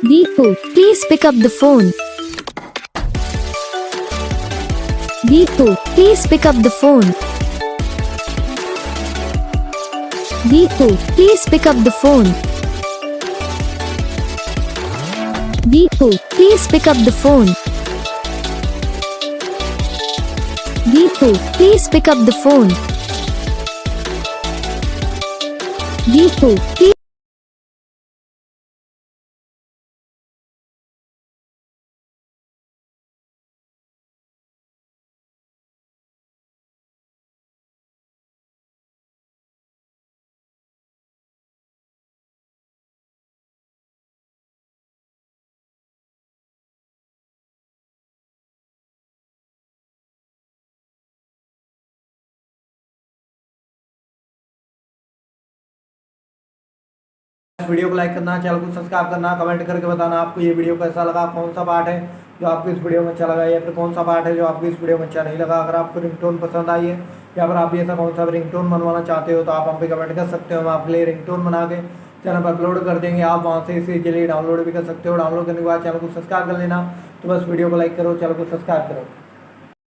Deepu, please pick up the phone. Deepu, please pick up the phone. Deepu, please pick up the phone. Deepu, please pick up the phone. Deepu, please pick up the phone. Deepu, please. Video को like करना, channel को subscribe करना, comment करके बताना आपको ये video कैसा लगा, कौन सा पार्ट है जो आपको इस वीडियो में अच्छा लगा या फिर कौन सा पार्ट है जो आपको इस वीडियो में अच्छा नहीं लगा। अगर आपको रिंगटोन पसंद आई है या फिर आप भी ऐसा कौन सा रिंगटोन बनवाना चाहते हो तो आप हम पे कमेंट कर सकते हो। हम आपके लिए रिंगटोन बना के चैनल पर अपलोड कर देंगे। आप वहाँ से इसे के लिए डाउनलोड भी कर सकते हो। डाउनलोड करने के बाद चैनल को सब्सक्राइब कर लेना। तो बस वीडियो को लाइक करो, चैनल को सब्सक्राइब करो।